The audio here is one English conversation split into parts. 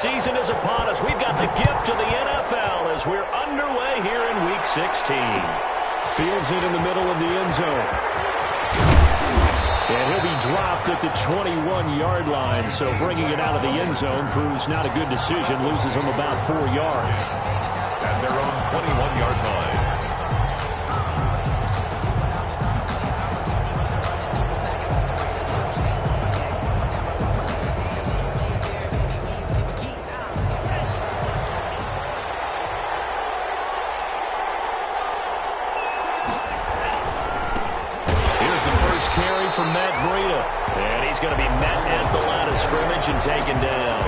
Season is upon us. We've got the gift of the NFL as we're underway here in Week 16. Fields it in the middle of the end zone. And he'll be dropped at the 21-yard line, so bringing it out of the end zone proves not a good decision. Loses him about 4 yards. At their own 21-yard line. Carry from Matt Breida. And he's going to be met at the line of scrimmage and taken down.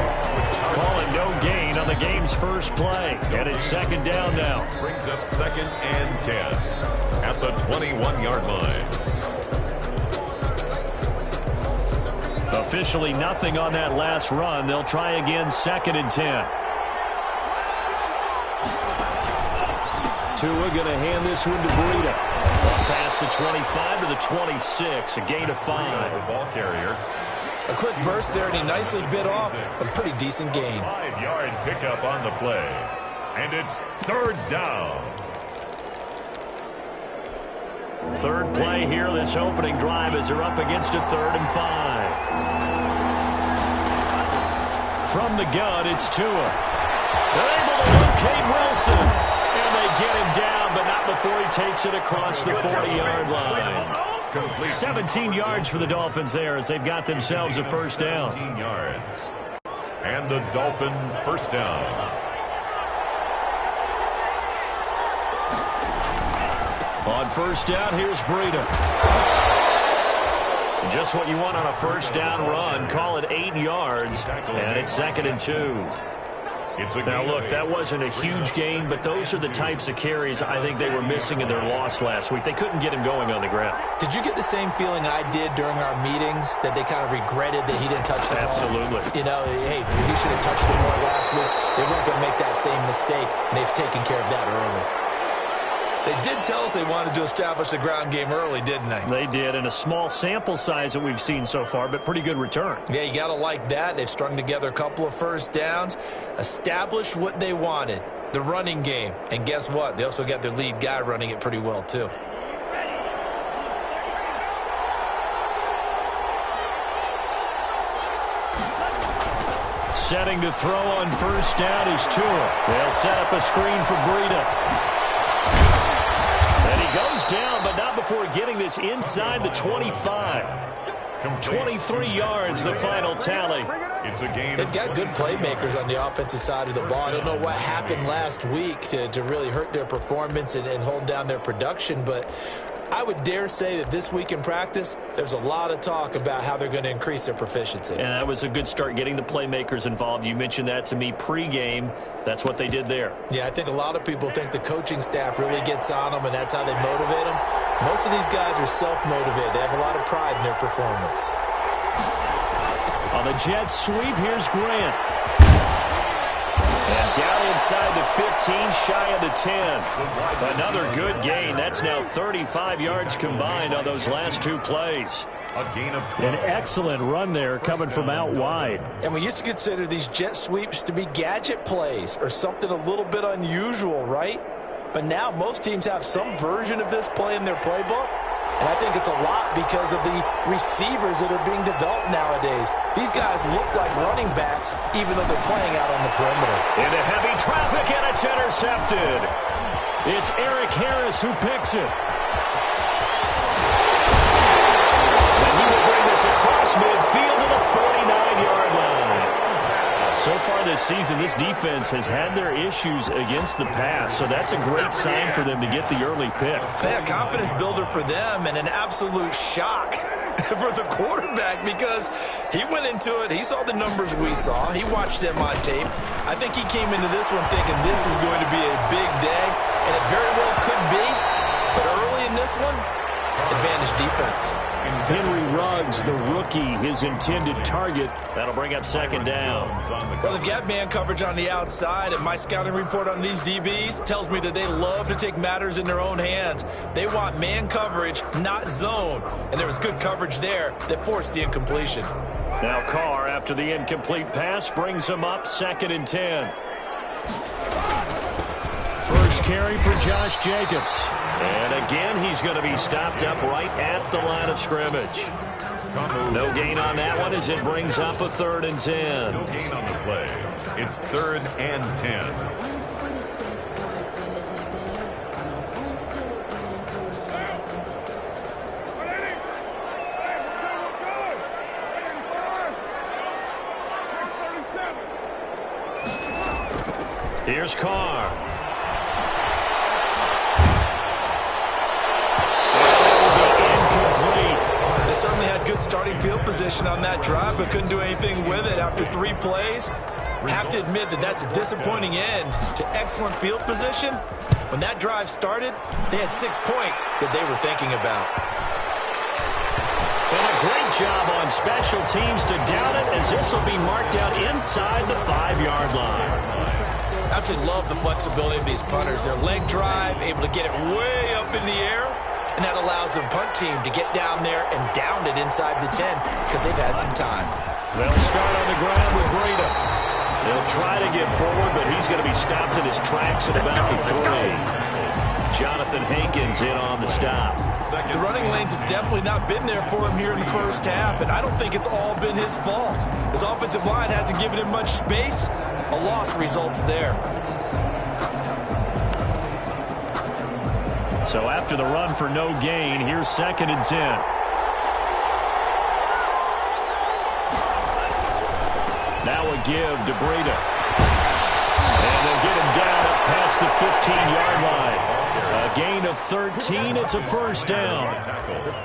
Calling no gain on the game's first play. And it's second down now. Brings up 2nd and 10 at the 21-yard line. Officially nothing on that last run. They'll try again 2nd and 10. Tua going to hand this one to Breida. Past the 25 to the 26, a gain of 5. The ball carrier. A quick burst there, and he nicely bit off a pretty decent gain. 5-yard pickup on the play. And it's 3rd down. Third play here, this opening drive as they're up against a 3rd and 5. From the gun, it's Tua. They're able to locate Wilson. And they get him down, but not before he takes it across the 40-yard line. 17 yards for the Dolphins there as they've got themselves a first down. 17 yards. And the Dolphin first down. On first down, here's Breida. Just what you want on a first down run. Call it 8 yards, and it's 2nd and 2. Now, look, that wasn't a huge gain, but those are the types of carries I think they were missing in their loss last week. They couldn't get him going on the ground. Did you get the same feeling I did during our meetings, that they kind of regretted that he didn't touch the ball? Absolutely. You know, hey, he should have touched it more last week. They weren't going to make that same mistake, and they've taken care of that early. They did tell us they wanted to establish the ground game early, didn't they? They did, in a small sample size that we've seen so far, but pretty good return. Yeah, you got to like that. They've strung together a couple of first downs, established what they wanted, the running game. And guess what? They also got their lead guy running it pretty well, too. Setting to throw on first down is Tua. They'll set up a screen for Breida. Goes down, but not before getting this inside the 25. 23 yards, the final tally. It's a game. They've got good playmakers on the offensive side of the ball. I don't know what happened last week to really hurt their performance and hold down their production, but I would dare say that this week in practice, there's a lot of talk about how they're going to increase their proficiency. And that was a good start, getting the playmakers involved. You mentioned that to me pregame. That's what they did there. Yeah, I think a lot of people think the coaching staff really gets on them, and that's how they motivate them. Most of these guys are self-motivated. They have a lot of pride in their performance. On the jet sweep, here's Grant. And down inside the 15, shy of the 10. Another good gain. That's now 35 yards combined on those last 2 plays. A gain of 12. An excellent run there coming from out wide. And we used to consider these jet sweeps to be gadget plays or something a little bit unusual, right? But now most teams have some version of this play in their playbook. And I think it's a lot because of the receivers that are being developed nowadays. These guys look like running backs, even though they're playing out on the perimeter. Into heavy traffic, and it's intercepted. It's Eric Harris who picks it. And he will bring this across midfield to the 49-yard line. So far this season, this defense has had their issues against the pass, so that's a great sign for them to get the early pick. Yeah, confidence builder for them and an absolute shock for the quarterback because he went into it. He saw the numbers we saw. He watched them on tape. I think he came into this one thinking this is going to be a big day, and it very well could be. But early in this one, advantage defense. Henry Ruggs, the rookie, his intended target. That'll bring up second down. Well, they've got man coverage on the outside, and my scouting report on these DBs tells me that they love to take matters in their own hands. They want man coverage, not zone. And there was good coverage there that forced the incompletion. Now Carr, after the incomplete pass, brings him up 2nd and 10. First carry for Josh Jacobs. And again, he's going to be stopped up right at the line of scrimmage. No gain on that one as it brings up a 3rd and 10. No gain on the play. It's 3rd and 10. Here's Carr. Incomplete. They certainly had good starting field position on that drive, but couldn't do anything with it after 3 plays. Have to admit that that's a disappointing end to excellent field position. When that drive started, they had 6 points that they were thinking about. And a great job on special teams to down it, as this will be marked out inside the 5-yard line. Absolutely love the flexibility of these punters. Their leg drive, able to get it way up in the air, and that allows the punt team to get down there and down it inside the 10 because they've had some time. They'll start on the ground with Breida. He'll try to get forward, but he's going to be stopped in his tracks at about the 3. Jonathan Hankins in on the stop. The running lanes have definitely not been there for him here in the first half, and I don't think it's all been his fault. His offensive line hasn't given him much space. A loss results there. So after the run for no gain, here's 2nd and 10. Now a give to Breida. And they'll get him down past the 15-yard line. A gain of 13. It's a 1st down.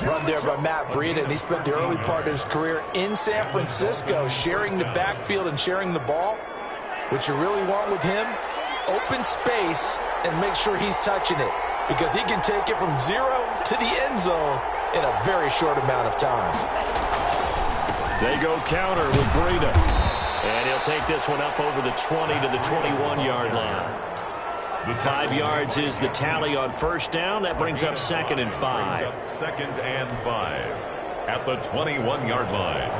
Run there by Matt Breida, and he spent the early part of his career in San Francisco sharing the backfield and sharing the ball. What you really want with him, open space and make sure he's touching it, because he can take it from 0 to the end zone in a very short amount of time. They go counter with Breida. And he'll take this one up over the 20 to the 21-yard line. 5 yards is the tally on 1st down. That brings up 2nd and 5. 2nd and 5 at the 21-yard line.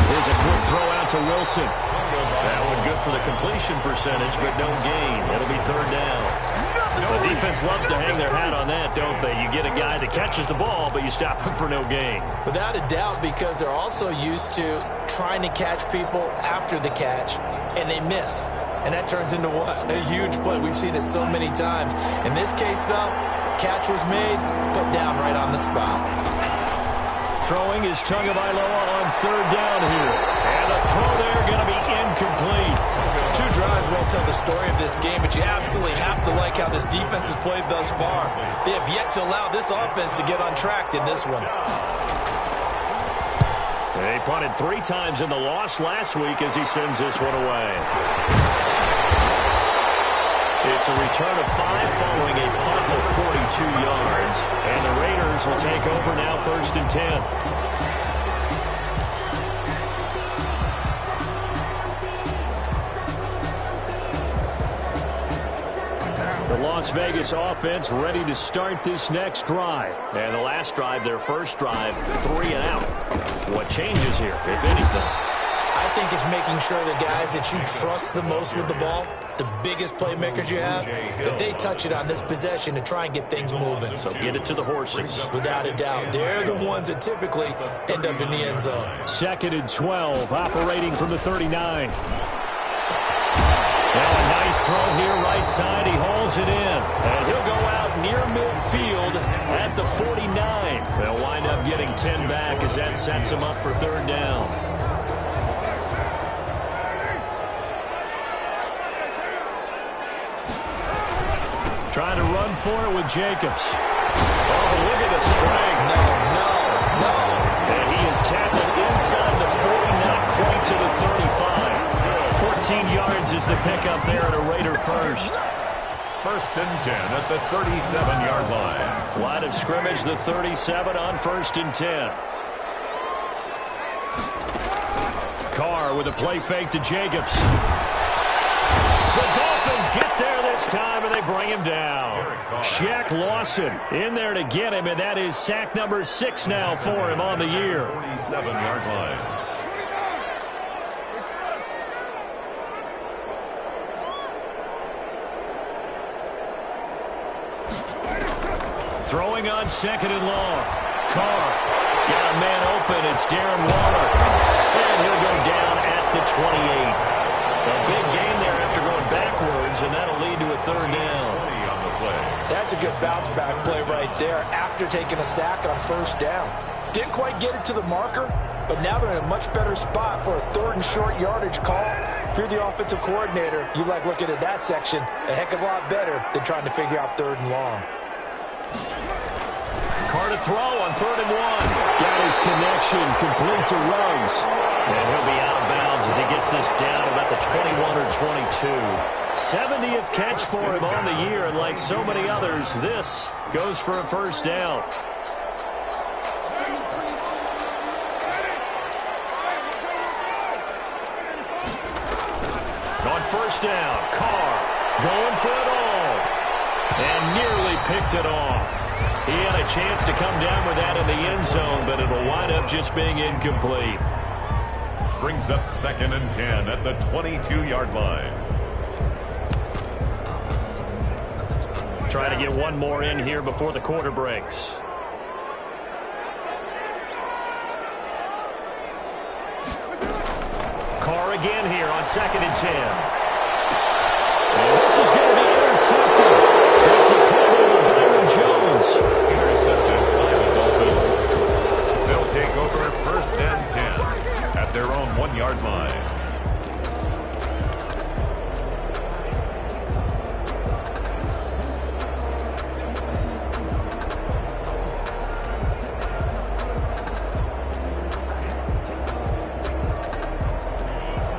Here's a quick throw out to Wilson. That one good for the completion percentage, but no gain. It'll be 3rd down. The defense loves to hang their hat on that, don't they? You get a guy that catches the ball, but you stop him for no gain. Without a doubt, because they're also used to trying to catch people after the catch, and they miss. And that turns into what? A huge play. We've seen it so many times. In this case, though, catch was made, put down right on the spot. Throwing is Tagovailoa on 3rd down here. And the throw there going to be incomplete. 2 drives won't tell the story of this game, but you absolutely have to like how this defense has played thus far. They have yet to allow this offense to get on track in this one. They punted 3 times in the loss last week as he sends this one away. It's a return of 5 following a punt of 42 yards. And the Raiders will take over now 1st and 10. The Las Vegas offense ready to start this next drive. And the last drive, their first drive, 3 and out. What changes here, if anything? I think it's making sure the guys that you trust the most with the ball, the biggest playmakers you have, that they touch it on this possession to try and get things moving. So get it to the horses. Without a doubt. They're the ones that typically end up in the end zone. 2nd and 12, operating from the 39. Now a nice throw here right side. He hauls it in. And he'll go out near midfield at the 49. They'll wind up getting 10 back as that sets him up for 3rd down. Trying to run for it with Jacobs. Oh, but look at the strength. No. And he is tackled inside the 40, not quite to the 35. 14 yards is the pickup there at a Raider first. 1st and 10 at the 37-yard line. Line of scrimmage, the 37 on 1st and 10. Carr with a play fake to Jacobs. The Dolphins get there this time, and they bring him down. Shaq Lawson in there to get him, and that is sack number 6 now for him on the year. 47-yard line. Throwing on 2nd and long. Carr got a man open. It's Darren Waller. And he'll go down at the 28. A big game there after going backwards, and that'll lead to a 3rd down. That's a good bounce-back play right there after taking a sack on 1st down. Didn't quite get it to the marker, but now they're in a much better spot for a 3rd and short yardage call. If you're the offensive coordinator, you like looking at that section a heck of a lot better than trying to figure out 3rd and long. Carr to throw on 3rd and 1. Got his connection, complete to Ruggs. And he'll be out of bounds as he gets this down about the 21 or 22. 70th catch for him on the year, and like so many others, this goes for a 1st down. On 1st down, Carr going for it all. And nearly picked it off. He had a chance to come down with that in the end zone, but it'll wind up just being incomplete. Brings up 2nd and 10 at the 22-yard line. Try to get one more in here before the quarter breaks. Carr again here on 2nd and 10. And this is going to be intercepted. It's the turnover of Byron Jones. Intercepted by the Dolphins. They'll take over 1st and 10 at their own 1-yard line.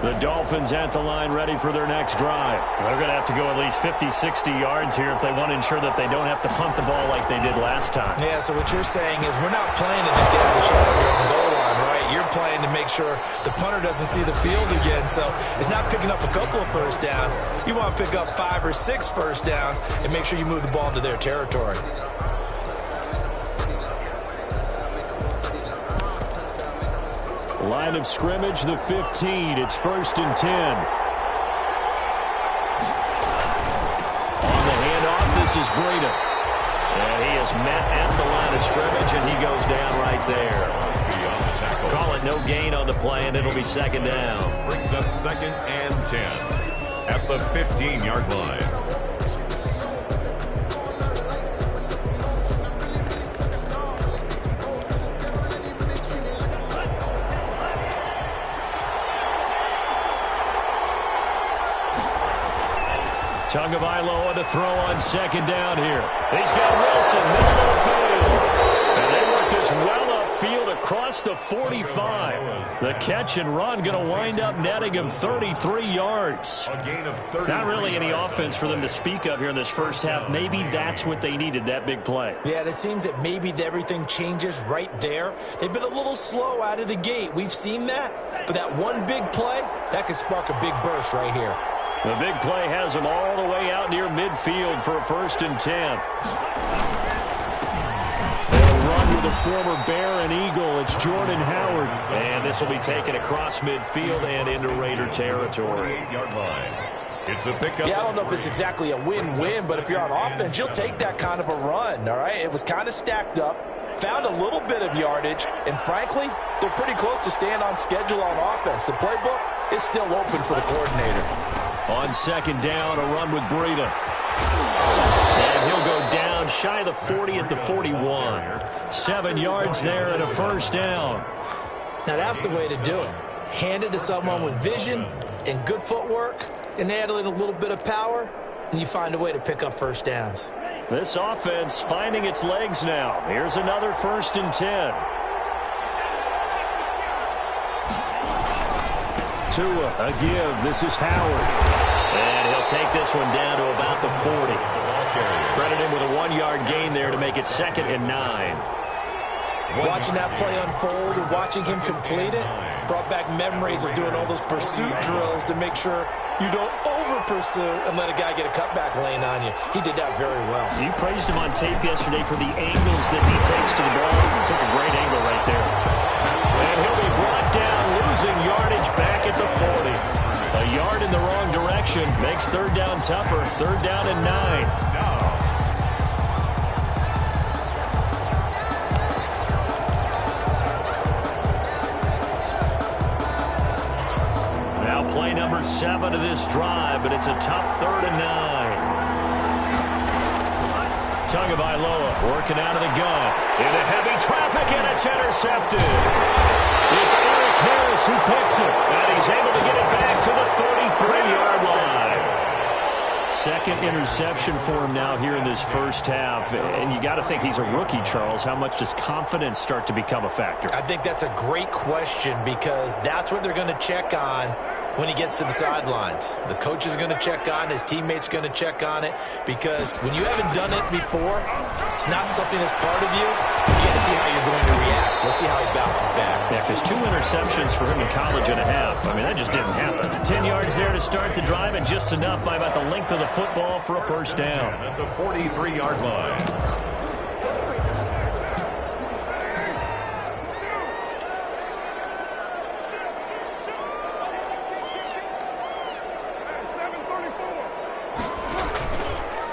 The Dolphins at the line ready for their next drive. They're going to have to go at least 50, 60 yards here if they want to ensure that they don't have to punt the ball like they did last time. Yeah, so what you're saying is we're not playing to just get out of the shotgun here on the goal line, right? You're playing to make sure the punter doesn't see the field again. So it's not picking up a couple of 1st downs. You want to pick up 5 or 6 1st downs and make sure you move the ball into their territory. Line of scrimmage, the 15. It's 1st and 10. On the handoff, this is Breida. And he is met at the line of scrimmage, and he goes down right there. Call it no gain on the play, and it'll be 2nd down. Brings up 2nd and 10 at the 15-yard line. Tagovailoa to throw on 2nd down here. He's got Wilson, middle of the field. And they work this well upfield across the 45. The catch and run going to wind up netting him 33 yards. A gain of 33 Not really any offense for them to speak of here in this first half. Maybe that's what they needed, that big play. Yeah, it seems that maybe everything changes right there. They've been a little slow out of the gate. We've seen that. But that one big play, that could spark a big burst right here. The big play has him all the way out near midfield for a 1st and 10. They'll run with a former Bear and Eagle. It's Jordan Howard. And this will be taken across midfield and into Raider territory. 8-yard line. It's a pickup. Yeah, I don't know if it's exactly a win-win, but if you're on offense, you'll take that kind of a run, all right? It was kind of stacked up, found a little bit of yardage, and frankly, they're pretty close to staying on schedule on offense. The playbook is still open for the coordinator. On 2nd down, a run with Breida. And he'll go down shy of the 40 at the 41. 7 yards there and a 1st down. Now that's the way to do it. Hand it to someone with vision and good footwork and add in a little bit of power, and you find a way to pick up 1st downs. This offense finding its legs now. Here's another 1st and 10. Tua, a give. This is Howard. And he'll take this one down to about the 40. Credit him with a 1-yard gain there to make it 2nd and 9. Watching that play unfold and watching him complete it brought back memories of doing all those pursuit drills to make sure you don't over-pursue and let a guy get a cutback lane on you. He did that very well. You praised him on tape yesterday for the angles that he takes to the ball. Took a great angle right there. And he'll be brought down, losing yardage back at the 40. A yard in the wrong direction makes third down tougher. Third down and 9. Play number 7 of this drive, but it's a tough 3rd and 9. Tagovailoa working out of the gun. Into heavy traffic, and it's intercepted. It's Eric Harris who picks it, and he's able to get it back to the 33-yard line. Second interception for him now here in this first half. And you got to think he's a rookie, Charles. How much does confidence start to become a factor? I think that's a great question because that's what they're going to check on when he gets to the sidelines. The coach is going to check on, his teammates going to check on it, because when you haven't done it before, it's not something that's part of you. You got to see how you're going to react. Let's see how he bounces back. Yeah, because 2 interceptions for him in college and a half. I mean, that just didn't happen. 10 yards there to start the drive, and just enough by about the length of the football for a first down. At the 43-yard line.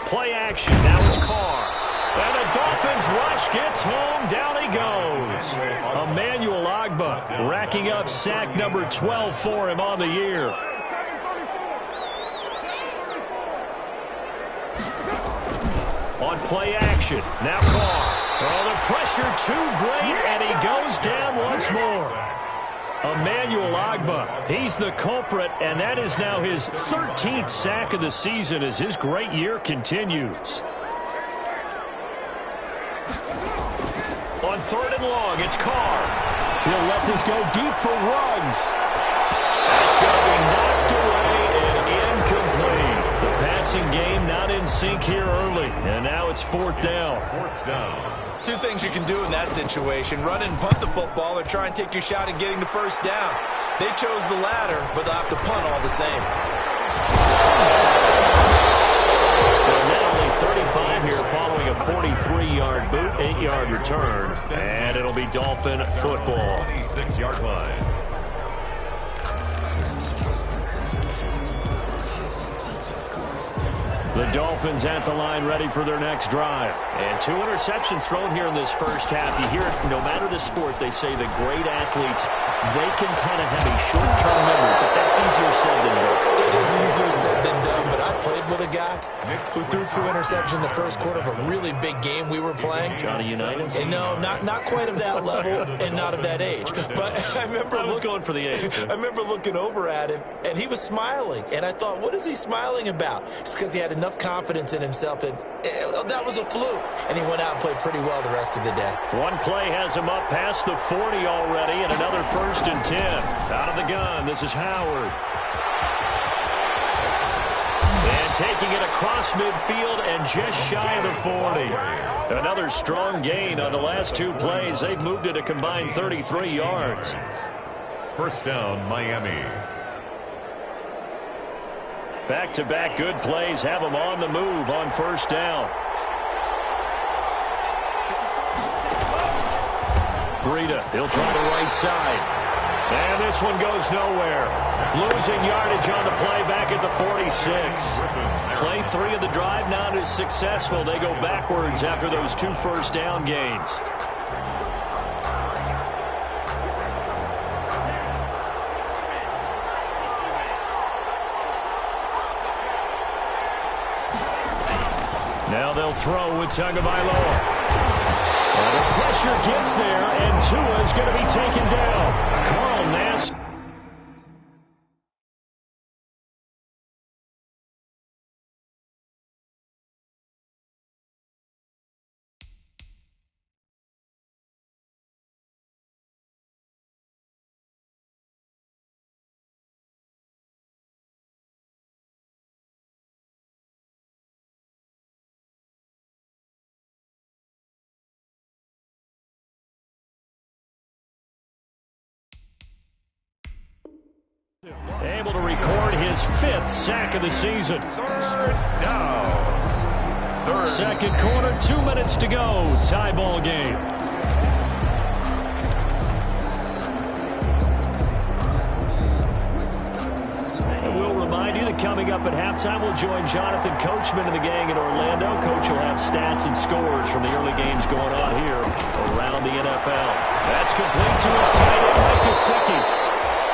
Play action. Now it's Carr. And the Dolphins rush gets home. Down he goes. Emmanuel Ogbah racking up sack number 12 for him on the year. On play action. Now Carr. Oh, the pressure too great, and he goes down once more. Emmanuel Ogbah, he's the culprit, and that is now his 13th sack of the season as his great year continues. On 3rd and long, it's Carr. He'll let this go deep for Ruggs. That's going to be knocked away and incomplete. The passing game not in sync here early, and now it's 4th down. 4th down. 2 things you can do in that situation: run and punt the football, or try and take your shot at getting the first down. They chose the latter, but they'll have to punt all the same. Well, now only 35 here following a 43-yard boot, 8-yard return, and it'll be Dolphin football. 26-yard line. The Dolphins at the line, ready for their next drive. And 2 interceptions thrown here in this first half. You hear it, no matter the sport, they say the great athletes, they can kind of have a short-term memory, but that's easier said than done. It is easier said than done, but I played with a guy who threw 2 interceptions in the first quarter of a really big game we were playing. Johnny Unitas? And no, not quite of that level and not of that age. But I was going for the age. I remember looking over at him, and he was smiling. And I thought, what is he smiling about? It's because he had enough confidence in himself that was a fluke. And he went out and played pretty well the rest of the day. One play has him up past the 40 already, and another 1st and 10. Out of the gun, this is Howard. And taking it across midfield and just shy of the 40. Another strong gain on the last 2 plays. They've moved it a combined 33 yards. 1st down, Miami. Back-to-back good plays have them on the move on 1st down. Breida, he'll try the right side. And this one goes nowhere. Losing yardage on the play back at the 46. Play 3 of the drive not as successful. They go backwards after those 2 first down gains. Now they'll throw with Tagovailoa. And the pressure gets there, and Tua is going to be taken down. Carl Nass. able to record his 5th sack of the season. Third down. Second quarter, 2 minutes to go. Tie ball game. Coming up at halftime, we'll join Jonathan Coachman and the gang in Orlando. Coach will have stats and scores from the early games going on here around the NFL. That's complete to his tight end, Mike Gesicki.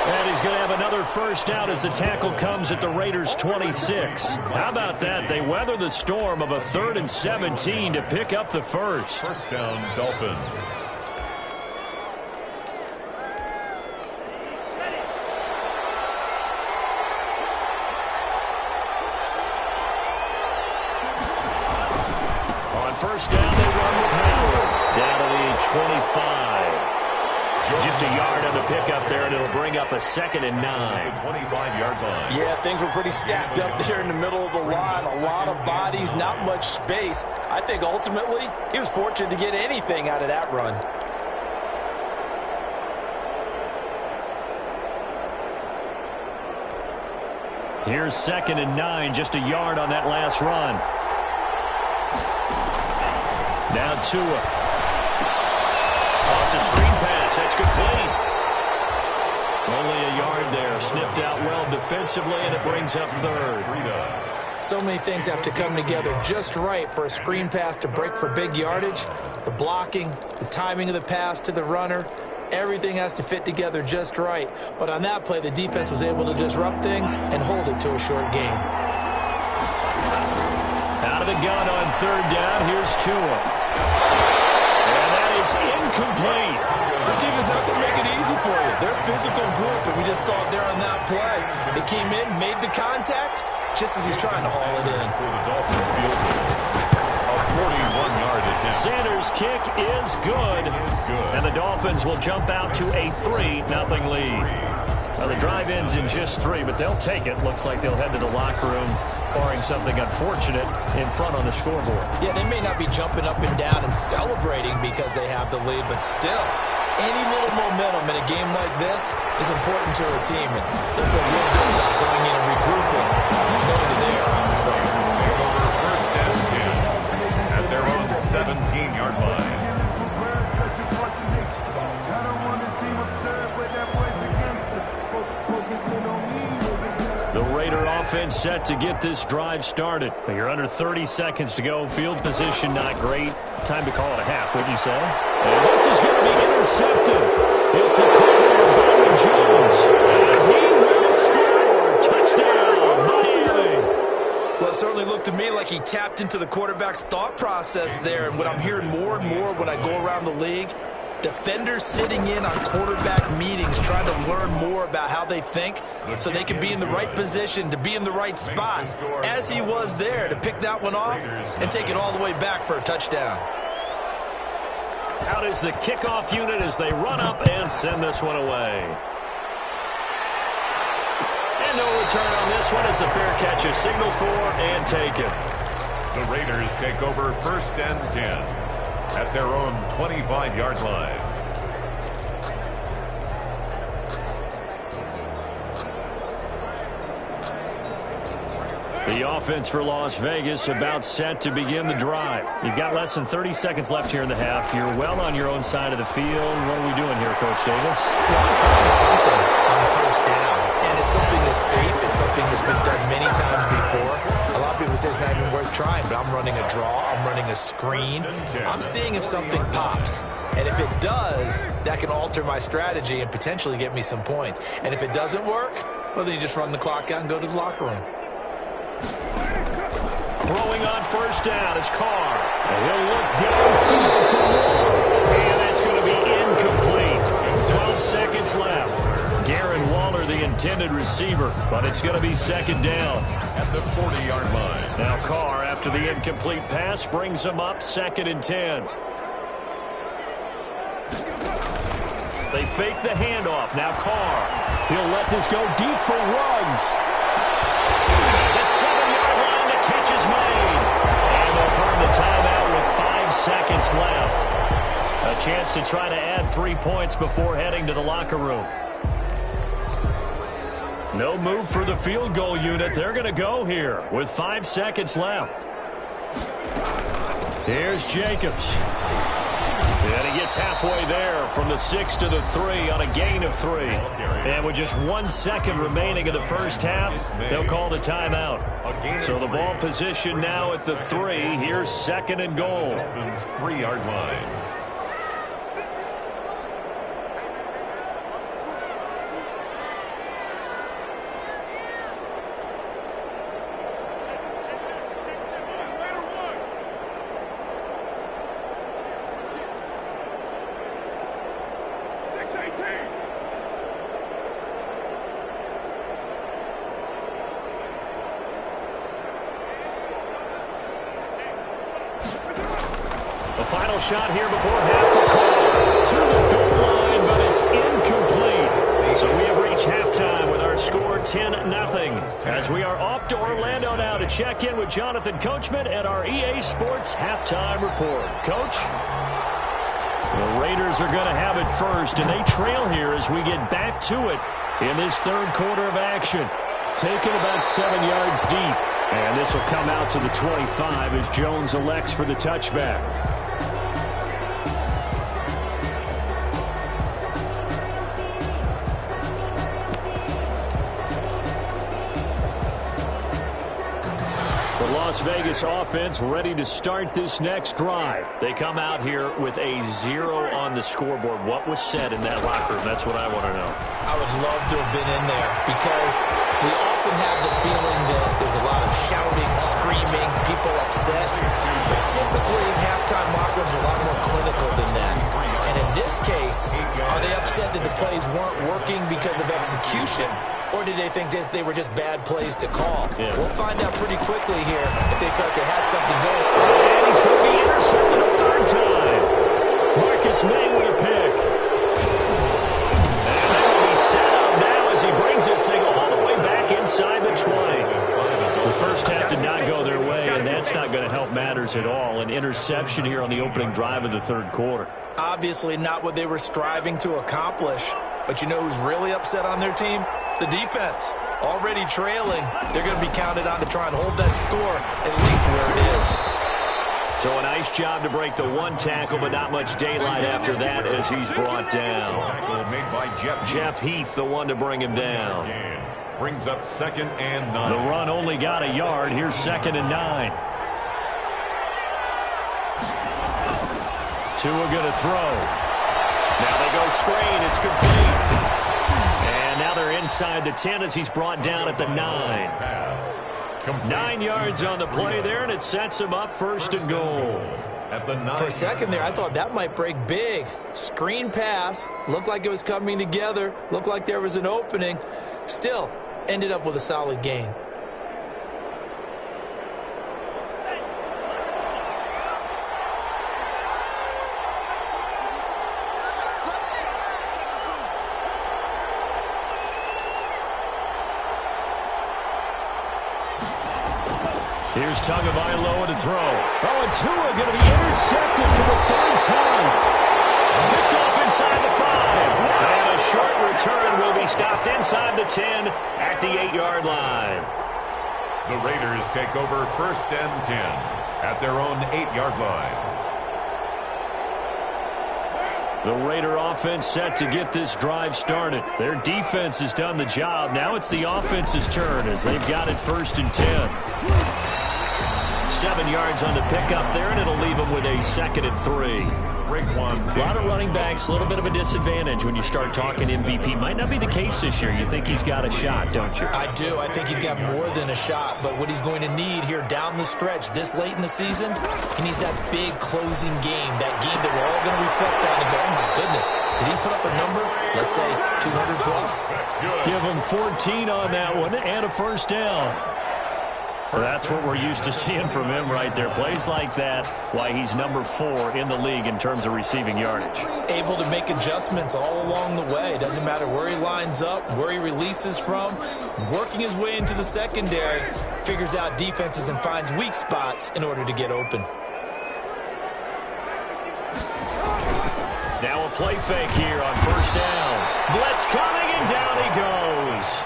And he's going to have another first down as the tackle comes at the Raiders' 26. How about that? They weather the storm of a 3rd and 17 to pick up the first. First down, Dolphins. First down, they run with Howard. Down to the 25. Just a yard on the pickup there, and it'll bring up a 2nd and 9. 25-yard line. Yeah, things were pretty stacked up there in the middle of the line. A lot of bodies, not much space. I think ultimately he was fortunate to get anything out of that run. Here's 2nd and 9, just a yard on that last run. Now Tua. Oh, it's a screen pass. That's complete. Only a yard there. Sniffed out well defensively, and it brings up 3rd. So many things have to come together just right for a screen pass to break for big yardage. The blocking, the timing of the pass to the runner, everything has to fit together just right. But on that play, the defense was able to disrupt things and hold it to a short game. Out of the gun on 3rd down. Here's Tua. And that is incomplete. This defense is not going to make it easy for you. They're a physical group, and we just saw it there on that play. They came in, made the contact, just as he's trying to haul it in. For the Dolphin field goal. A 41-yard attempt. Sanders' kick is good. And the Dolphins will jump out to a 3-0 lead. Well, the drive ends in just 3, but they'll take it. Looks like they'll head to the locker room, barring something unfortunate in front on the scoreboard. Yeah, they may not be jumping up and down and celebrating because they have the lead, but still, any little momentum in a game like this is important to a team. And they'll feel real good about going in and regrouping, knowing that they are on the front. First and 10 at their own 17-yard line. The Raider offense set to get this drive started. You're under 30 seconds to go. Field position not great. Time to call it a half, wouldn't you say? And this is going to be intercepted. It's the corner, Byron Jones. And he will score. Touchdown, Miami. Well, it certainly looked to me like he tapped into the quarterback's thought process there. And what I'm hearing more and more when I go around the league, defenders sitting in on quarterback meetings trying to learn more about how they think so they can be in the right position to be in the right spot, as he was there to pick that one off and take it all the way back for a touchdown. Out is the kickoff unit as they run up and send this one away. And no return on this one as the fair catch is signaled for and taken. The Raiders take over 1st and 10. At their own 25-yard line. The offense for Las Vegas about set to begin the drive. You've got less than 30 seconds left here in the half. You're well on your own side of the field. What are we doing here, Coach Davis? Well, I'm trying something on 1st down. And it's something that's safe. It's something that's been done many times before. A lot of people say it's not even worth trying, but I'm running a draw. I'm running a screen. I'm seeing if something pops. And if it does, that can alter my strategy and potentially get me some points. And if it doesn't work, well, then you just run the clock out and go to the locker room. Throwing on 1st down is Carr. And he'll look downfield for more. And that's going to be incomplete. 12 seconds left. Darren Waller, the intended receiver, but it's going to be 2nd down. At the 40-yard line. Now Carr, after the incomplete pass, brings him up 2nd and 10. They fake the handoff. Now Carr. He'll let this go deep for Ruggs. The 7-yard line, the catch is made. And they'll burn the timeout with 5 seconds left. A chance to try to add 3 points before heading to the locker room. No move for the field goal unit. They're going to go here with 5 seconds left. Here's Jacobs. And he gets halfway there from the 6 to the 3 on a gain of 3. And with just 1 second remaining in the first half, they'll call the timeout. So the ball position now at the 3. Here's 2nd and goal. 3-yard line. Final shot here before half the call. To the goal line, but it's incomplete. So we have reached halftime with our score 10-0. As we are off to Orlando now to check in with Jonathan Coachman and our EA Sports halftime report. Coach? The Raiders are going to have it first, and they trail here as we get back to it in this third quarter of action. Taken about 7 yards deep. And this will come out to the 25 as Jones elects for the touchback. Las Vegas offense ready to start this next drive. They come out here with a 0 on the scoreboard. What was said in that locker room? That's what I want to know. I would love to have been in there because we often have the feeling that there's a lot of shouting, screaming, people upset. But typically, halftime locker rooms are a lot more clinical than that. And in this case, are they upset that the plays weren't working because of execution? Or did they think they were just bad plays to call? Yeah. We'll find out pretty quickly here if they felt they had something going. And he's going to be intercepted a third time. Marcus May with a pick. And they will be set up now as he brings this thing all the way back inside the 20. The first half did not go their way, and that's not going to help matters at all. An interception here on the opening drive of the third quarter. Obviously not what they were striving to accomplish. But you know who's really upset on their team? The defense. Already trailing. They're going to be counted on to try and hold that score at least where it is. So a nice job to break the 1 tackle, but not much daylight after that as he's brought down. Tackle made by Jeff Heath, the one to bring him down. Brings up 2nd and 9. The run only got a yard. Here's 2nd and 9. Tua going to throw. Now they go screen. It's complete. And now they're inside the 10 as he's brought down at the 9. 9 yards on the play there, and it sets him up 1st and goal. For a second there, I thought that might break big. Screen pass. Looked like it was coming together. Looked like there was an opening. Still, ended up with a solid gain. Here's Tagovailoa to throw. Oh, and Tua going to be intercepted for the 3rd time. Picked off inside the 5. And a short return will be stopped inside the 10 at the 8-yard line. The Raiders take over 1st and 10 at their own 8-yard line. The Raider offense set to get this drive started. Their defense has done the job. Now it's the offense's turn as they've got it 1st and 10. 7 yards on the pickup there, and it'll leave them with a 2nd and 3. A lot of running backs, a little bit of a disadvantage when you start talking MVP. Might not be the case this year. You think he's got a shot, don't you? I do. I think he's got more than a shot. But what he's going to need here down the stretch this late in the season, he needs that big closing game, that game that we're all going to reflect on and go, oh, my goodness, did he put up a number, let's say 200 plus? Give him 14 on that one and a 1st down. Well, that's what we're used to seeing from him right there. Plays like that, why he's number 4 in the league in terms of receiving yardage. Able to make adjustments all along the way. Doesn't matter where he lines up, where he releases from. Working his way into the secondary, figures out defenses and finds weak spots in order to get open. Now a play fake here on 1st down. Blitz coming, and down he goes.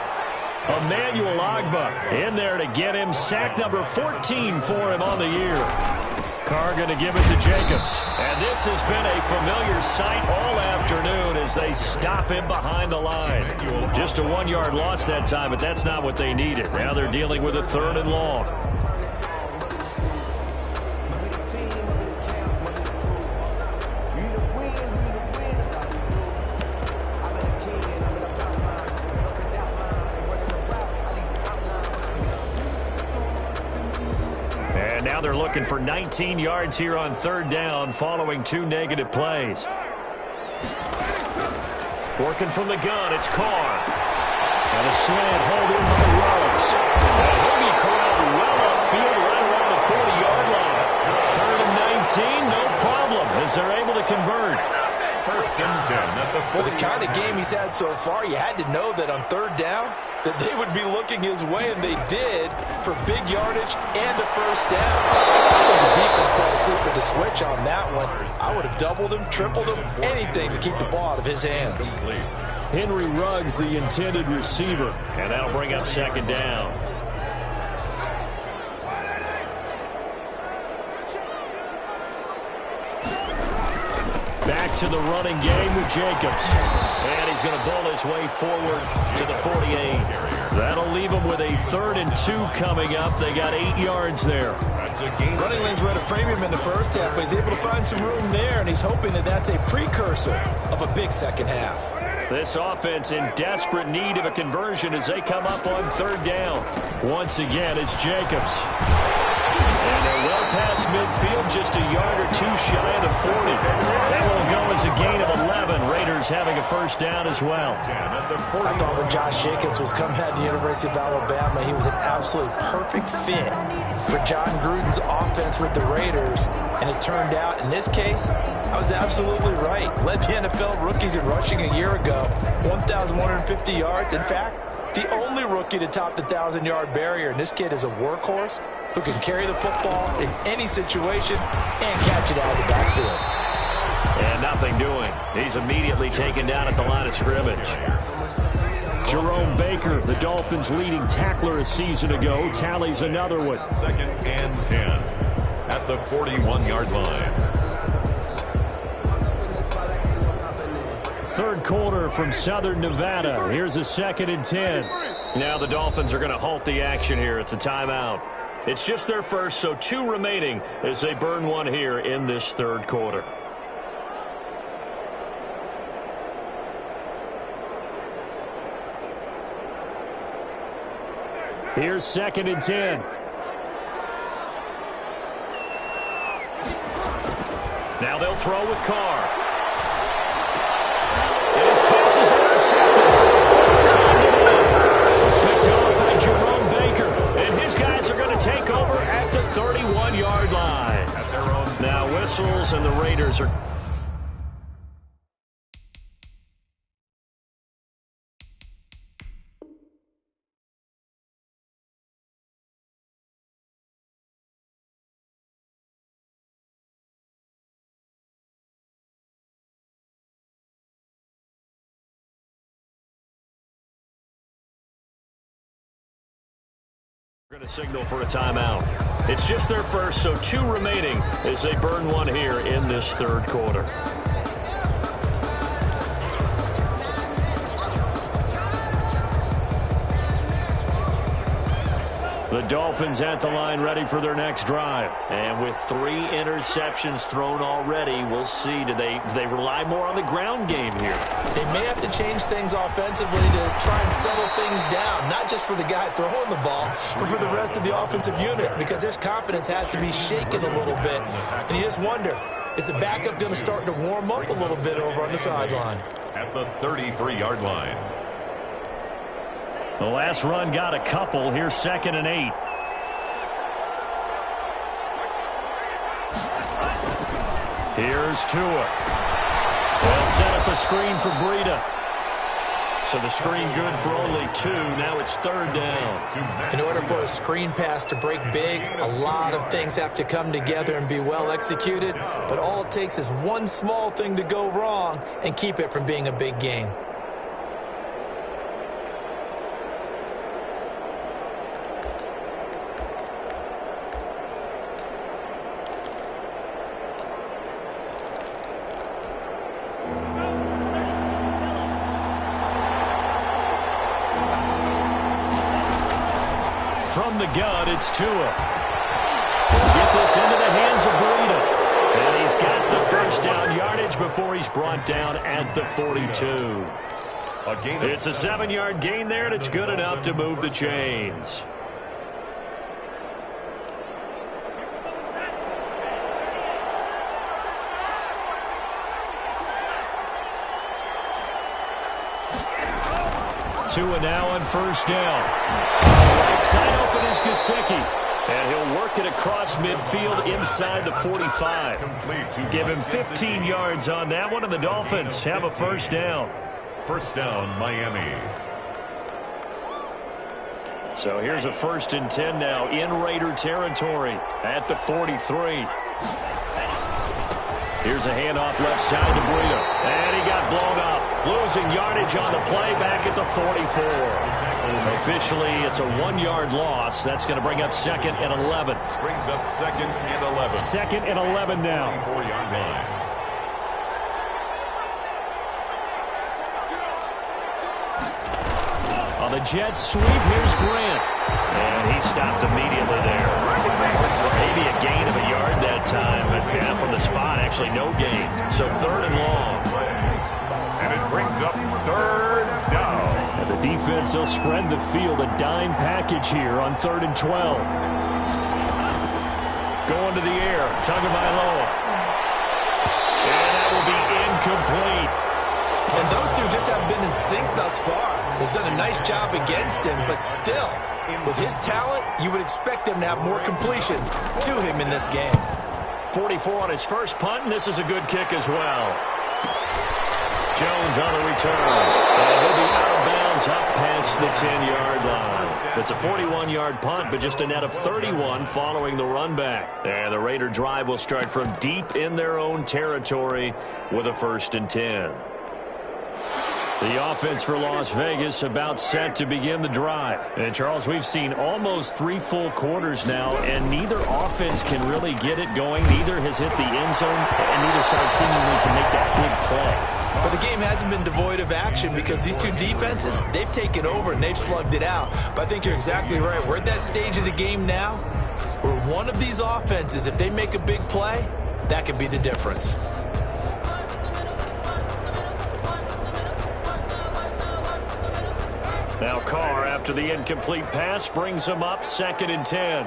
Emmanuel Ogbah in there to get him. Sack number 14 for him on the year. Carr going to give it to Jacobs. And this has been a familiar sight all afternoon as they stop him behind the line. Just a 1-yard loss that time, but that's not what they needed. Now they're dealing with a 3rd and long. And now they're looking for 19 yards here on 3rd down following 2 negative plays. Working from the gun, it's Carr. And a slant hold in by Ruggs. And he'll be corralled well upfield right around the 40-yard line. 3rd and 19, no problem, as they're able to convert. 1st and 10 at the 40. Well, the kind of game he's had so far, you had to know that on 3rd down, that they would be looking his way, and they did, for big yardage and a 1st down. I think the defense fell asleep with the switch on that one. I would have doubled him, tripled him, anything to keep the ball out of his hands. Henry Ruggs, the intended receiver, and that'll bring up 2nd down. Back to the running game with Jacobs. And he's going to bowl his way forward to the 48. That'll leave him with a 3rd and 2 coming up. They got 8 yards there. Running lanes were at a premium in the first half, but he's able to find some room there, and he's hoping that that's a precursor of a big second half. This offense in desperate need of a conversion as they come up on 3rd down. Once again, it's Jacobs. And they're well past midfield, just a yard or 2 shy of the 40. That will go as a gain of 11. Raiders having a 1st down as well. I thought when Josh Jacobs was coming out of the University of Alabama, he was an absolutely perfect fit for John Gruden's offense with the Raiders. And it turned out, in this case, I was absolutely right. Led the NFL rookies in rushing a year ago, 1,150 yards. In fact, the only rookie to top the 1,000-yard barrier. And this kid is a workhorse who can carry the football in any situation and catch it out of the backfield. And nothing doing. He's immediately taken down at the line of scrimmage. Jerome Baker, the Dolphins' leading tackler a season ago, tallies another one. 2nd and 10 at the 41-yard line. 3rd quarter from Southern Nevada. Here's a 2nd and 10. Now the Dolphins are going to halt the action here. It's a timeout. It's just their first, so 2 remaining as they burn one here in this 3rd quarter. Here's 2nd and 10. Now they'll throw with Carr. And his pass is intercepted for the 3rd time today. Picked off by Jerome Baker. And his guys are going to take over at the 31-yard line. Now whistles, and the Raiders are... going to signal for a timeout. It's just their first, so 2 remaining as they burn one here in this 3rd quarter. The Dolphins at the line ready for their next drive. And with 3 interceptions thrown already, we'll see. Do they rely more on the ground game here? They may have to change things offensively to try and settle things down, not just for the guy throwing the ball, but for the rest of the offensive unit, because their confidence has to be shaken a little bit. And you just wonder, is the backup going to start to warm up a little bit over on the sideline? At the 33-yard line. The last run got a couple. Here's 2nd and 8. Here's Tua. They'll set up a screen for Breida. So the screen good for only 2. Now it's 3rd down. In order for a screen pass to break big, a lot of things have to come together and be well executed. But all it takes is one small thing to go wrong and keep it from being a big game. the gun, it's Tua. He'll get this into the hands of Breida. And he's got the first down yardage before he's brought down at the 42. It's a 7-yard gain there, and it's good enough to move the chains. Tua now on first down. Right side open is Gesicki. And he'll work it across midfield inside the 45. Give him 15 yards on that one, and the Dolphins have a first down. First down, Miami. So here's a 1st and 10 now in Raider territory at the 43. Here's a handoff left side to Breida. And he got blown up. Losing yardage on the play back at the 44. Officially, it's a 1-yard loss. That's going to bring up 2nd and 11. Brings up 2nd and 11. 2nd and 11 now. 4-yard line. On the jet sweep, here's Grant. And he stopped immediately there. Maybe a gain of a yard that time, but yeah, from the spot, actually no gain. So 3rd and long. And it brings up 3rd down. And the defense will spread the field, a dime package here on 3rd and 12. Going to the air, Tagovailoa. And that will be incomplete. And those two just haven't been in sync thus far. They've done a nice job against him, but still, with his talent, you would expect him to have more completions to him in this game. 44 on his first punt, and this is a good kick as well. Jones on a return. And he'll be out of bounds up past the 10-yard line. It's a 41-yard punt, but just a net of 31 following the run back. And the Raider drive will start from deep in their own territory with a 1st and 10. The offense for Las Vegas about set to begin the drive. And, Charles, we've seen almost 3 full quarters now, and neither offense can really get it going. Neither has hit the end zone, and neither side seemingly can make that big play. But the game hasn't been devoid of action because these two defenses, they've taken over and they've slugged it out. But I think you're exactly right. We're at that stage of the game now where one of these offenses, if they make a big play, that could be the difference. Now Carr, after the incomplete pass, brings him up 2nd and 10.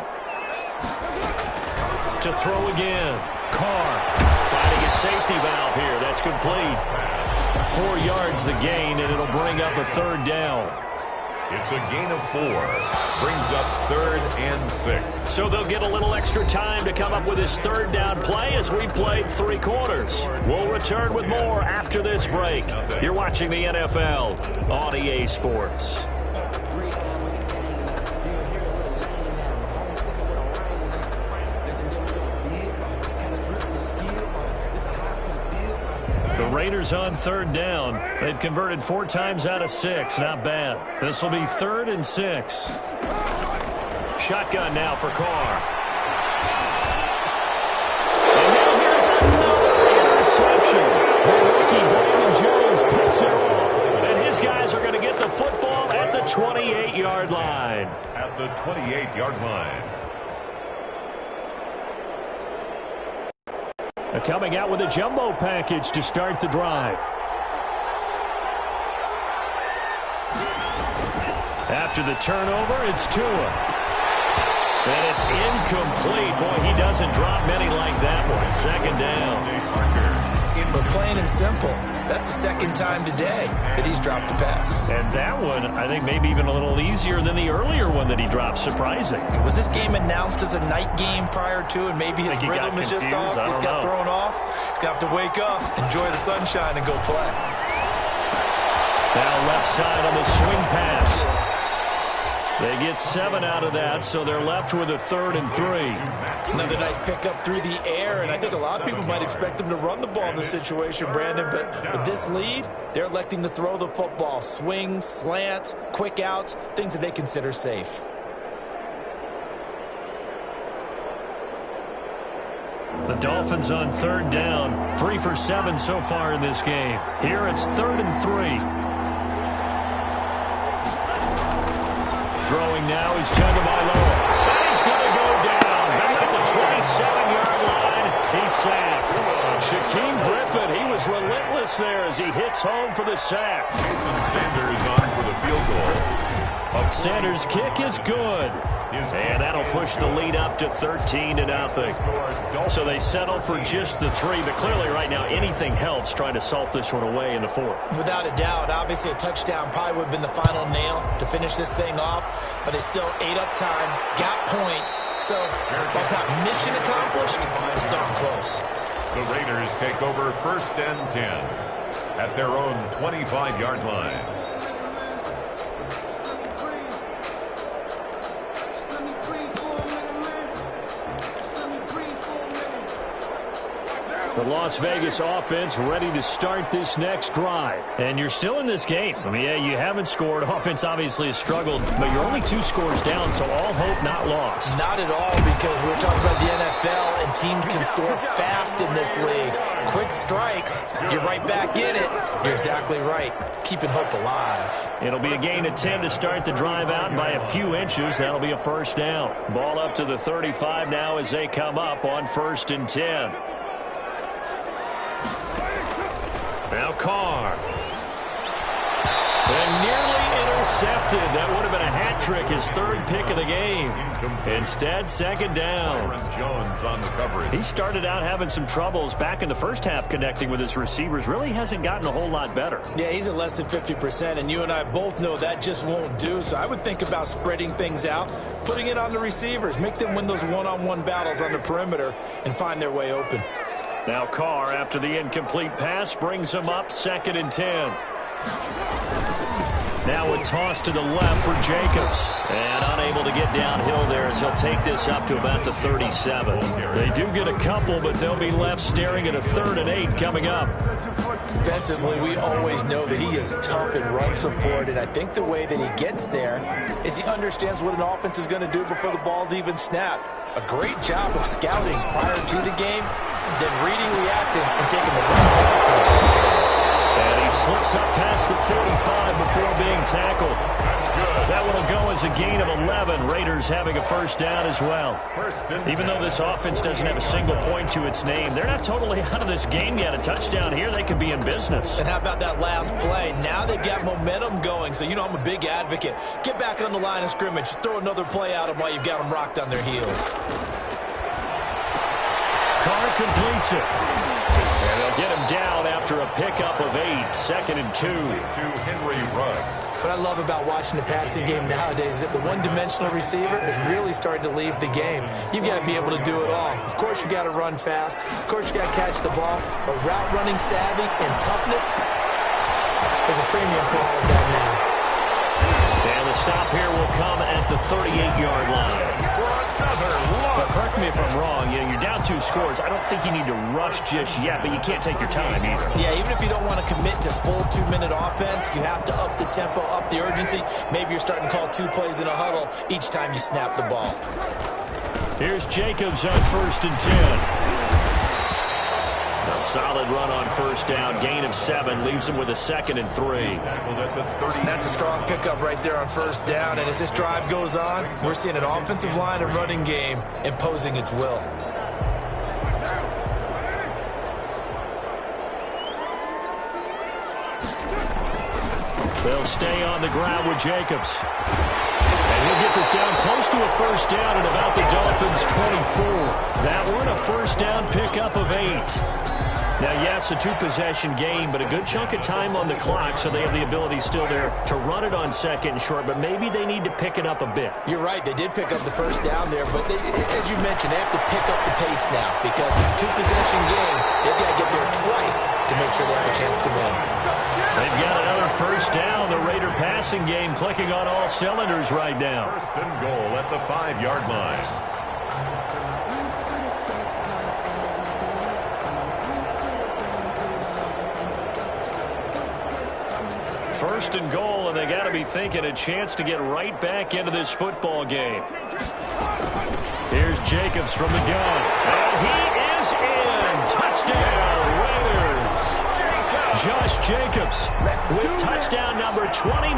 To throw again. Carr finding a safety valve here. That's complete. 4 yards the gain, and it'll bring up a 3rd down. It's a gain of 4. Brings up 3rd and 6. So they'll get a little extra time to come up with his 3rd down play as we played 3 quarters. We'll return with more after this break. You're watching the NFL on EA Sports. The Raiders on 3rd down. They've converted 4 times out of 6. Not bad. This will be 3rd and 6. Shotgun now for Carr. And now here's another interception. The rookie Brandon Jones picks it off. And his guys are going to get the football at the 28-yard line. At the 28-yard line. Coming out with a jumbo package to start the drive. After the turnover, it's Tua. And it's incomplete. Boy, he doesn't drop many like that one. 2nd down. But plain and simple, that's the 2nd time today that he's dropped a pass. And that one, I think, maybe even a little easier than the earlier one that he dropped. Surprising. Was this game announced as a night game prior to, and maybe his rhythm is just off? He's got thrown off. He's going to have to wake up, enjoy the sunshine, and go play. Now left side on the swing pass. They get 7 out of that, so they're left with a 3rd and 3. Another nice pickup through the air, and I think a lot of people might expect them to run the ball in this situation, Brandon, but with this lead, they're electing to throw the football. Swings, slants, quick outs, things that they consider safe. The Dolphins on 3rd down, 3 for 7 so far in this game. Here it's 3rd and 3. Throwing now is Tagovailoa. 27-yard line. He's sacked. Shaquem Griffin, he was relentless there as he hits home for the sack. Jason Sanders on for the field goal. Sanders' kick is good. And that'll push the lead up to 13-0. So they settle for just the 3, but clearly right now anything helps trying to salt this one away in the 4th. Without a doubt, obviously a touchdown probably would have been the final nail to finish this thing off, but it's still ate up time, got points. So while it's not mission accomplished, it's darn close. The Raiders take over 1st and 10 at their own 25-yard line. The Las Vegas offense ready to start this next drive. And you're still in this game. I mean, yeah, you haven't scored. Offense obviously has struggled, but you're only 2 scores down, so all hope not lost. Not at all, because we're talking about the NFL, and teams can score fast in this league. Quick strikes, you're right back in it. You're exactly right. Keeping hope alive. It'll be a gain of 10 to start the drive out by a few inches. That'll be a first down. Ball up to the 35 now as they come up on 1st and 10. Now Carr. And nearly intercepted. That would have been a hat trick, his 3rd pick of the game. Instead, 2nd down. Jones on the coverage. He started out having some troubles back in the first half connecting with his receivers. Really hasn't gotten a whole lot better. Yeah, he's at less than 50%, and you and I both know that just won't do. So I would think about spreading things out, putting it on the receivers, make them win those one-on-one battles on the perimeter, and find their way open. Now Carr, after the incomplete pass, brings him up 2nd and 10. Now a toss to the left for Jacobs. And unable to get downhill there as he'll take this up to about the 37. They do get a couple, but they'll be left staring at a 3rd and 8 coming up. Defensively, we always know that he is tough in run support, and I think the way that he gets there is he understands what an offense is going to do before the ball's even snapped. A great job of scouting prior to the game, then reading, reacting, and taking the ball to the ball game. And he slips up past the 45 before being tackled. That's good. That one will go as a gain of 11. Raiders having a first down as well. Even though this offense doesn't have a single point to its name, they're not totally out of this game yet. A touchdown here, they could be in business. And how about that last play? Now they've got momentum going. So, you know, I'm a big advocate. Get back on the line of scrimmage. Throw another play at them while you've got them rocked on their heels. Carr completes it. And they'll get him down after a pickup of 8. 2nd and 2. To Henry Ruggs. What I love about watching the passing game nowadays is that the one-dimensional receiver is really starting to leave the game. You've got to be able to do it all. Of course, you got to run fast. Of course, you got to catch the ball. But route running savvy and toughness, there's a premium for all of that now. And the stop here will come at the 38-yard line. But correct me if I'm wrong, you're down 2 scores. I don't think you need to rush just yet, but you can't take your time either. Yeah, even if you don't want to commit to full 2-minute offense, you have to up the tempo, up the urgency. Maybe you're starting to call 2 plays in a huddle each time you snap the ball. Here's Jacobs on 1st and 10. A solid run on first down. Gain of 7 leaves him with a 2nd and 3. That's a strong pickup right there on first down. And as this drive goes on, we're seeing an offensive line and running game imposing its will. They'll stay on the ground with Jacobs. And he'll get this down close to a first down at about the Dolphins' 24. That one a first down pickup of 8. Now, yes, a 2-possession game, but a good chunk of time on the clock, so they have the ability still there to run it on 2nd and short, but maybe they need to pick it up a bit. You're right. They did pick up the first down there, but as you mentioned, they have to pick up the pace now because it's a 2-possession game. They've got to get there twice to make sure they have a chance to win. They've got another first down. The Raider passing game clicking on all cylinders right now. 1st and goal at the 5-yard line. 1st and goal, and they got to be thinking a chance to get right back into this football game. Here's Jacobs from the gun. And he is in. Touchdown, Raiders. Josh Jacobs with touchdown number 29,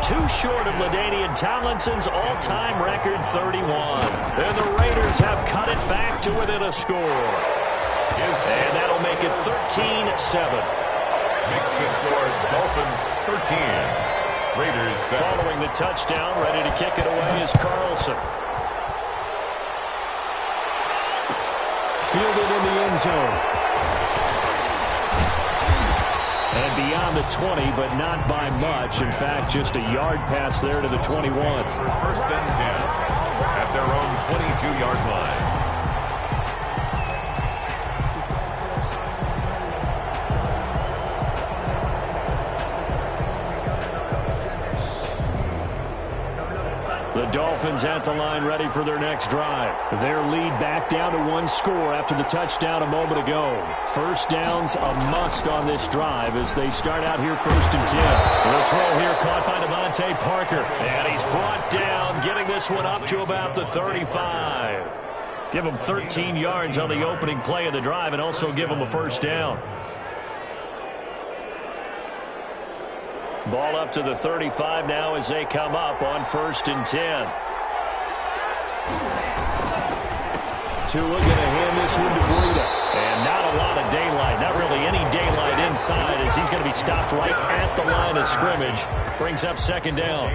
too short of LaDainian Tomlinson's all-time record 31. And the Raiders have cut it back to within a score. And that'll make it 13-7. Makes the score Dolphins 13. Raiders 7. Following the touchdown, ready to kick it away is Carlson. Fielded in the end zone. And beyond the 20, but not by much. In fact, just a yard pass there to the 21. First and 10 at their own 22-yard line. The Dolphins at the line ready for their next drive. Their lead back down to one score after the touchdown a moment ago. First down's a must on this drive as they start out here first and 10. The throw here caught by Devontae Parker. And he's brought down, getting this one up to about the 35. Give him 13 yards on the opening play of the drive and also give him a first down. Ball up to the 35 now as they come up on first and 10. Tua going to hand this one to Breida. And not a lot of daylight, not really any daylight inside as he's going to be stopped right at the line of scrimmage. Brings up second down.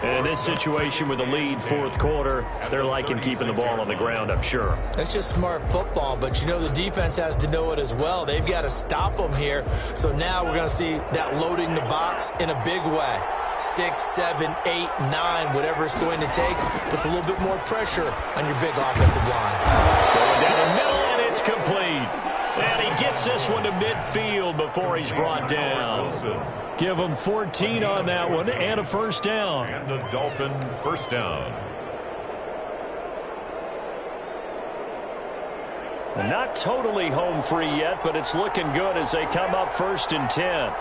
And in this situation with the lead fourth quarter, they're liking keeping the ball on the ground, I'm sure. That's just smart football, but you know the defense has to know it as well. They've got to stop them here. So now we're going to see that loading the box in a big way. 6, 7, 8, 9, whatever it's going to take, puts a little bit more pressure on your big offensive line. Going down the middle, and it's complete. And he gets this one to midfield before he's brought down. Give him 14 on that one and a first down. And the Dolphin first down. Not totally home free yet, but it's looking good as they come up first and 10.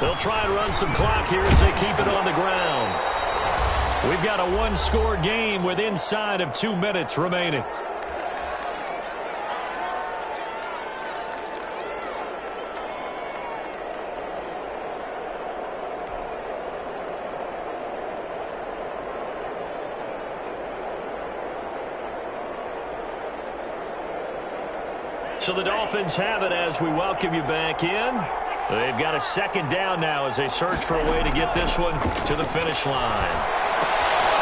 They'll try and run some clock here as they keep it on the ground. We've got a one-score game with inside of 2 minutes remaining. So the Dolphins have it as we welcome you back in. They've got a second down now as they search for a way to get this one to the finish line.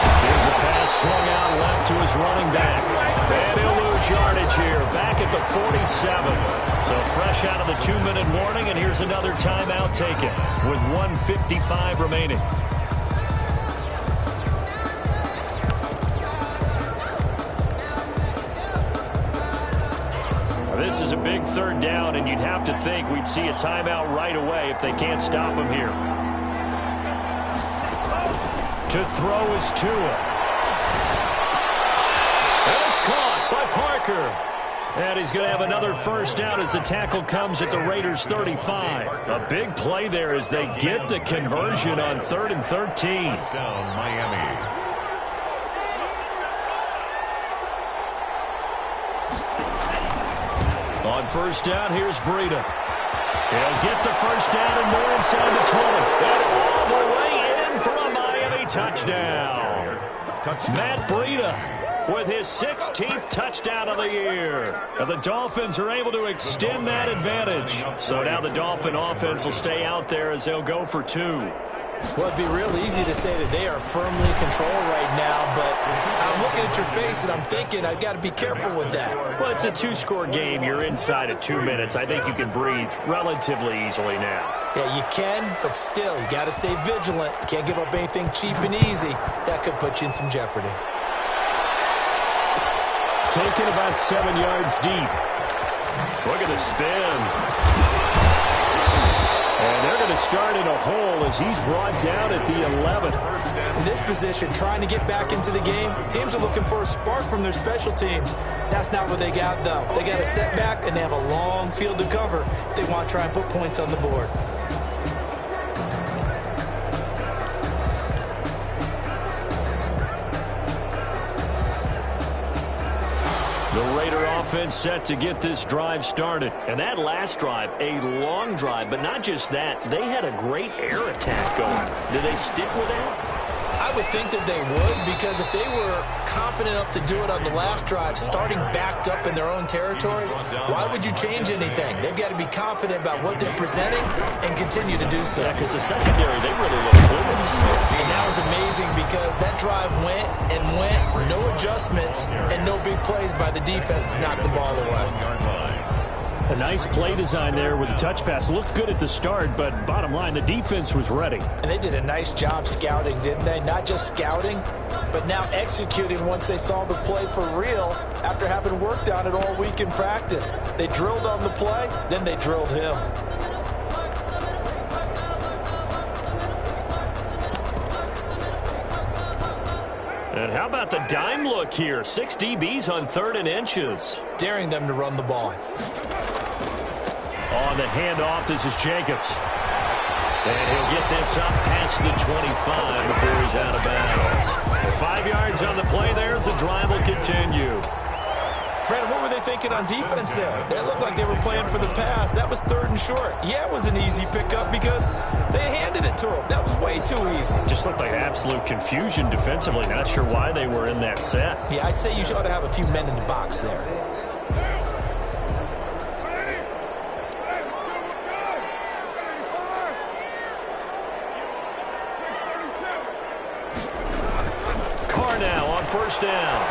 Here's a pass swung out left to his running back. And he'll lose yardage here, back at the 47. So fresh out of the 2-minute warning, and here's another timeout taken with 1:55 remaining. This is a big third down, and you'd have to think we'd see a timeout right away if they can't stop him here. To throw is Tua. And it's caught by Parker. And he's going to have another first down as the tackle comes at the Raiders' 35. A big play there as they get the conversion on 3rd and 13. Down Miami. On first down, here's Breida. He'll get the first down and more inside the 20. And all the way in for a Miami touchdown. Matt Breida with his 16th touchdown of the year. And the Dolphins are able to extend that advantage. So now the Dolphin offense will stay out there as they'll go for 2. Well, it'd be real easy to say that they are firmly controlled right now, but I'm looking at your face and I'm thinking I've got to be careful with that. Well, it's a 2-score game. You're inside of 2 minutes. I think you can breathe relatively easily now. Yeah, you can, but still, you got to stay vigilant. You can't give up anything cheap and easy. That could put you in some jeopardy. Taken about 7 yards deep. Look at the spin. And they're going to start in a hole as he's brought down at the 11. In this position, trying to get back into the game, teams are looking for a spark from their special teams. That's not what they got, though. They got a setback, and they have a long field to cover if they want to try and put points on the board. The Raider offense set to get this drive started. And that last drive, a long drive, but not just that. They had a great air attack going. Did they stick with that? I would think that they would, because if they were confident enough to do it on the last drive, starting backed up in their own territory, why would you change anything? They've got to be confident about what they're presenting and continue to do so. Yeah, because the secondary, they really look clueless. And that was amazing because that drive went and went, no adjustments, and no big plays by the defense to knock the ball away. A nice play design there with the touch pass. Looked good at the start, but bottom line, the defense was ready. And they did a nice job scouting, didn't they? Not just scouting, but now executing once they saw the play for real after having worked on it all week in practice. They drilled on the play, then they drilled him. And how about the dime look here? 6 DBs on 3rd and inches. Daring them to run the ball. On the handoff, this is Jacobs. And he'll get this up past the 25 before he's out of bounds. 5 yards on the play there as the drive will continue. Brandon, what were they thinking on defense there? They looked like they were playing for the pass. That was 3rd and short. Yeah, it was an easy pickup because they handed it to him. That was way too easy. Just looked like absolute confusion defensively. Not sure why they were in that set. Yeah, I'd say you ought to have a few men in the box there. Carr now on 1st down.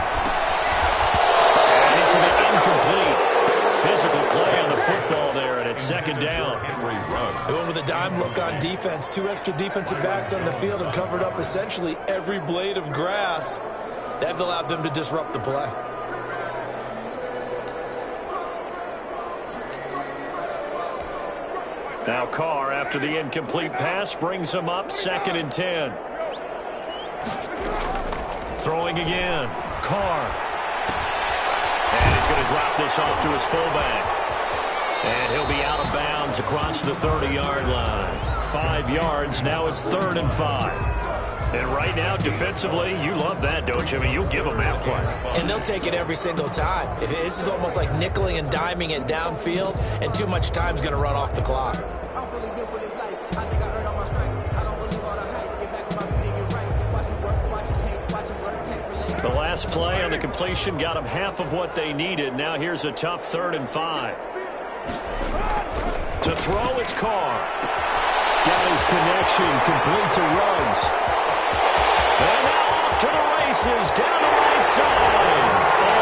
And it's an incomplete. Physical play on the football there, and it's 2nd down. Going with a dime look on defense. 2 extra defensive backs on the field and covered up essentially every blade of grass. That allowed them to disrupt the play. Now Carr, after the incomplete pass, brings him up 2nd and 10. Throwing again. Carr. And he's going to drop this off to his fullback. And he'll be out of bounds across the 30-yard line. 5 yards. Now it's 3rd and 5. And right now, defensively, you love that, don't you? I mean, you'll give them that play. And they'll take it every single time. This is almost like nickeling and diming it downfield, and too much time's going to run off the clock. The last play on the completion got them half of what they needed. Now here's a tough 3rd and 5. To throw, it's Carr. Got his connection, complete to Ruggs. And now off to the races, down the right side.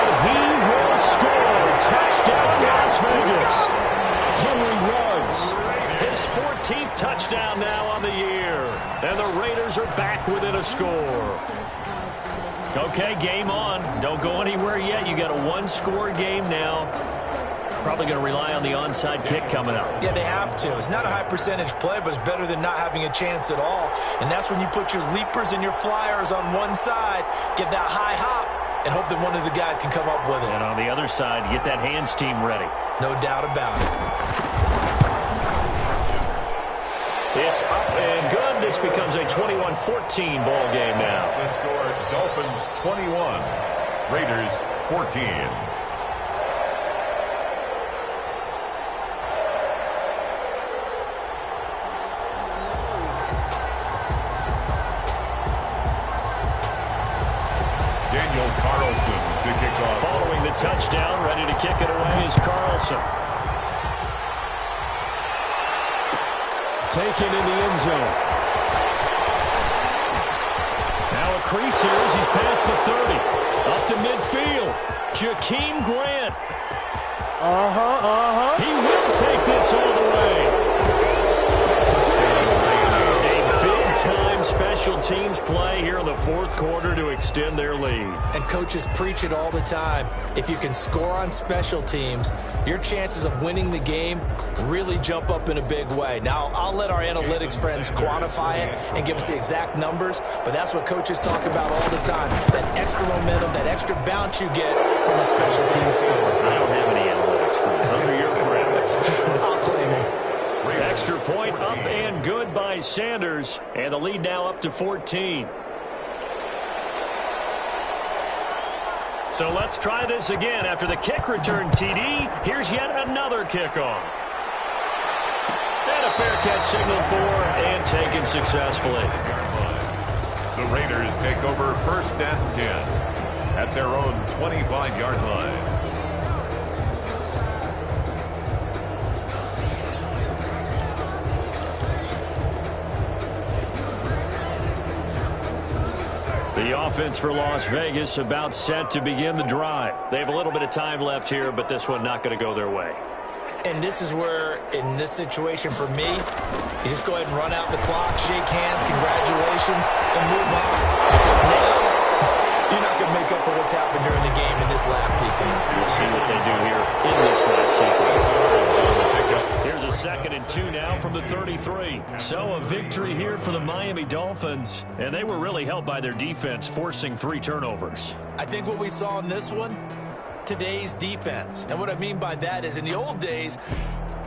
And he will score. Touchdown, Las Vegas. Henry Ruggs. His 14th touchdown now on the year. And the Raiders are back within a score. Okay, game on. Don't go anywhere yet. You got a 1-score game now. Probably going to rely on the onside kick coming up. Yeah, they have to. It's not a high percentage play, but it's better than not having a chance at all. And that's when you put your leapers and your flyers on one side, get that high hop, and hope that one of the guys can come up with it. And on the other side, get that hands team ready. No doubt about it. It's up and good. This becomes a 21-14 ball game now. The score, Dolphins 21, Raiders 14. To kick off. Following the touchdown, ready to kick it away is Carlson. Taken in the end zone. Now a crease here as he's past the 30. Up to midfield. Jakeem Grant. He will take this all the way. Time special teams play here in the 4th quarter to extend their lead. And coaches preach it all the time. If you can score on special teams, your chances of winning the game really jump up in a big way. Now, I'll let our analytics friends quantify it and give us the exact numbers, but that's what coaches talk about all the time. That extra momentum, that extra bounce you get from a special team score. I don't have any analytics friends. Those are your friends. I'll claim them. Extra point up and good by Sanders. And the lead now up to 14. So let's try this again. After the kick return TD, here's yet another kickoff. And a fair catch signaled for and taken successfully. The Raiders take over 1st and 10 at their own 25-yard line. The offense for Las Vegas about set to begin the drive. They have a little bit of time left here, but this one not going to go their way. And this is where, in this situation for me, you just go ahead and run out the clock, shake hands, congratulations, and move on. Because now, you're not going to make up for what's happened during the game in this last sequence. We'll see what they do here in this last sequence. Here's a 2nd and 2 now from the 33. So a victory here for the Miami Dolphins. And they were really helped by their defense, forcing 3 turnovers. I think what we saw in this one, today's defense. And what I mean by that is in the old days,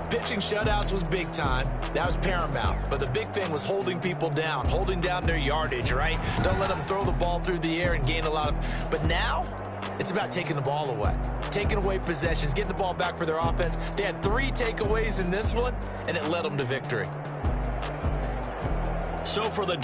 pitching shutouts was big time. That was paramount. But the big thing was holding people down, holding down their yardage, right? Don't let them throw the ball through the air and gain a lot of... But now, it's about taking the ball away. Taking away possessions, getting the ball back for their offense. They had 3 takeaways in this one, and it led them to victory. So for the